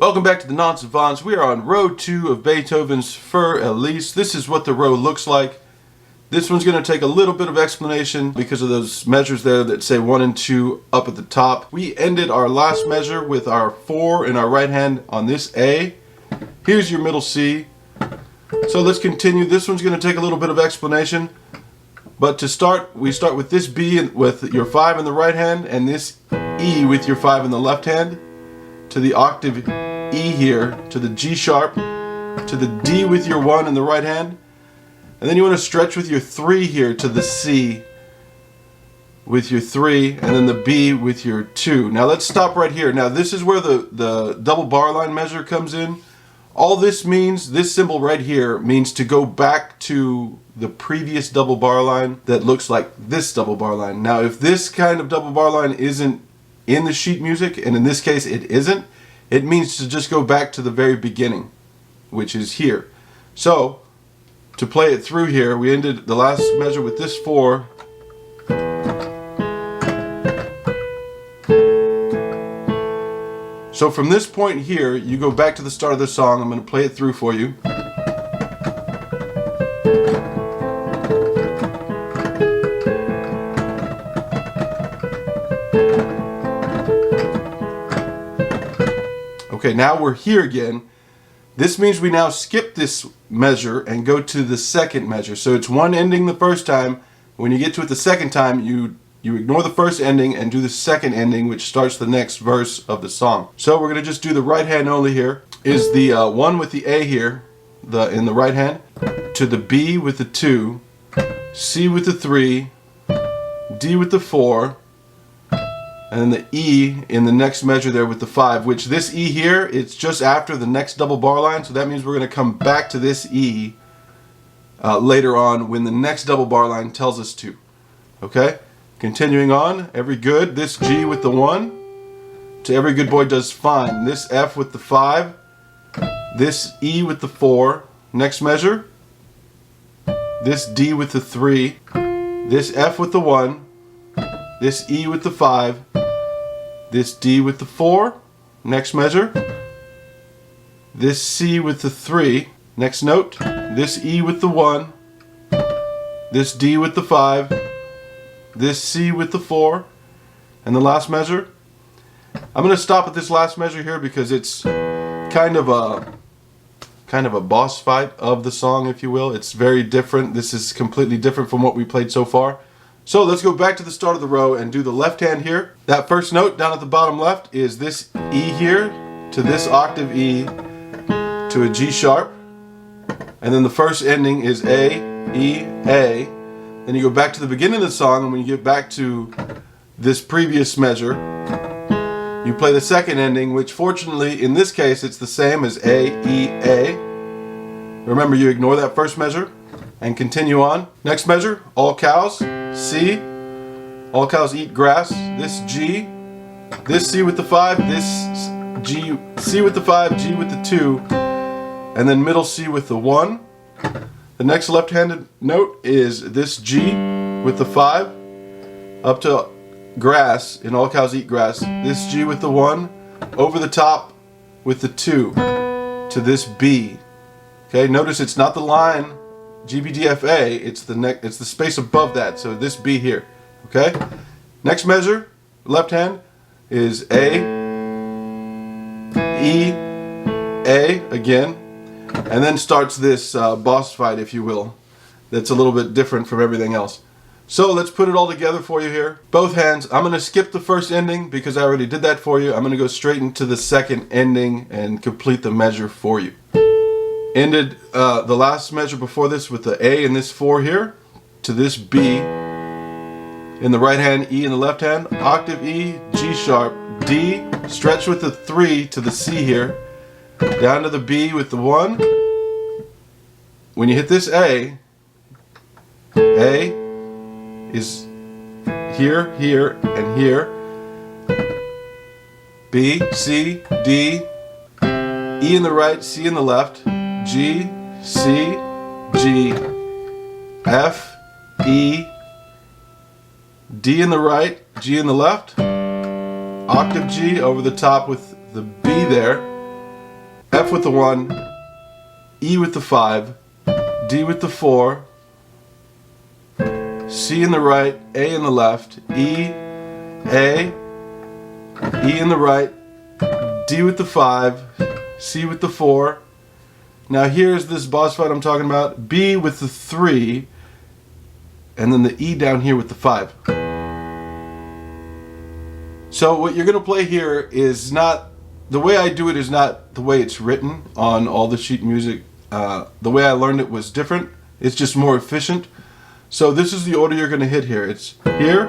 Welcome back to the Non-Savants. We are on row 2 of Beethoven's Fur Elise. This is what the row looks like. This one's going to take a little bit of explanation because of those measures there that say 1 and 2 up at the top. We ended our last measure with our 4 in our right hand on this A. Here's your middle C. So let's continue. This one's going to take a little bit of explanation. But to start, we start with this B with your 5 in the right hand and this E with your 5 in the left hand, to the octave E here, to the G sharp, to the D with your 1 in the right hand, and then you want to stretch with your 3 here to the C with your 3, and then the B with your 2. Now let's stop right here. Now this is where the double bar line measure comes in. All this means, this symbol right here, means to go back to the previous double bar line that looks like this double bar line. Now if this kind of double bar line isn't in the sheet music, and in this case it isn't, it means to just go back to the very beginning, which is here. So to play it through here, we ended the last measure with this 4. So from this point here, you go back to the start of the song. I'm going to play it through for you. Okay, now we're here again. This means we now skip this measure and go to the second measure. So it's one ending the first time. When you get to it the second time, you ignore the first ending and do the second ending, which starts the next verse of the song. So we're going to just do the right hand only here. Is the 1 with the A here, in the right hand, to the B with the 2, C with the 3, D with the 4, and then the E in the next measure there with the 5, which this E here, it's just after the next double bar line, so that means we're going to come back to this E later on when the next double bar line tells us to. Okay? Continuing on, every good, this G with the 1, to every good boy does fine. This F with the 5, this E with the 4, next measure, this D with the 3, this F with the 1, this E with the 5, this D with the 4, next measure, this C with the 3, next note, this E with the 1, this D with the 5, this C with the 4, and the last measure. I'm going to stop at this last measure here because it's kind of a boss fight of the song, if you will. It's very different. This is completely different from what we played so far. So let's go back to the start of the row and do the left hand here. That first note down at the bottom left is this E here to this octave E to a G sharp. And then the first ending is A, E, A. Then you go back to the beginning of the song, and when you get back to this previous measure, you play the second ending, which fortunately in this case it's the same as A, E, A. Remember, you ignore that first measure and continue on. Next measure, all cows, C, all cows eat grass, this G, this C with the 5, this G, C with the 5, G with the 2, and then middle C with the 1. The next left-handed note is this G with the 5, up to grass, in all cows eat grass, this G with the 1, over the top with the 2, to this B. Okay, notice it's not the line G, B, D, F, A, it's the space above that, so this B here. Okay? Next measure, left hand, is A, E, A again, and then starts this boss fight, if you will, that's a little bit different from everything else. So let's put it all together for you here. Both hands. I'm going to skip the first ending because I already did that for you. I'm going to go straight into the second ending and complete the measure for you. Ended the last measure before this with the A and this 4 here, to this B in the right hand, E in the left hand, octave E, G sharp, D, stretch with the 3 to the C here, down to the B with the 1. When you hit this A is here, here, and here. B, C, D, E in the right, C in the left, G, C, G, F, E, D in the right, G in the left, octave G over the top with the B there, F with the 1, E with the 5, D with the 4, C in the right, A in the left, E, A, E in the right, D with the 5, C with the 4. Now here's this boss fight I'm talking about, B with the 3, and then the E down here with the 5. So what you're going to play here is not, the way I do it is not the way it's written on all the sheet music. The way I learned it was different. It's just more efficient. So this is the order you're going to hit here. It's here,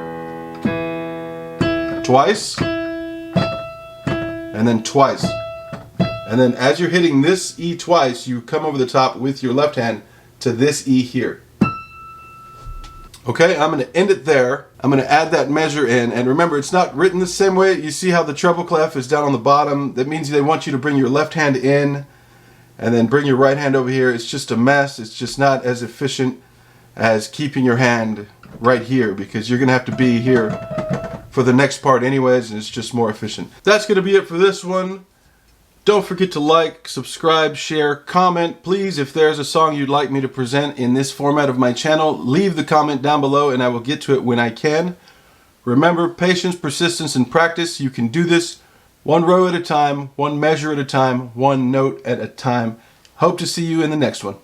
twice, and then twice. And then as you're hitting this E twice, you come over the top with your left hand to this E here. Okay, I'm going to end it there. I'm going to add that measure in, and remember, it's not written the same way. You see how the treble clef is down on the bottom? That means they want you to bring your left hand in and then bring your right hand over here. It's just a mess. It's just not as efficient as keeping your hand right here, because you're going to have to be here for the next part anyways, and it's just more efficient. That's going to be it for this one. Don't forget to like, subscribe, share, comment. Please, if there's a song you'd like me to present in this format of my channel, leave the comment down below and I will get to it when I can. Remember, patience, persistence, and practice. You can do this one row at a time, one measure at a time, one note at a time. Hope to see you in the next one.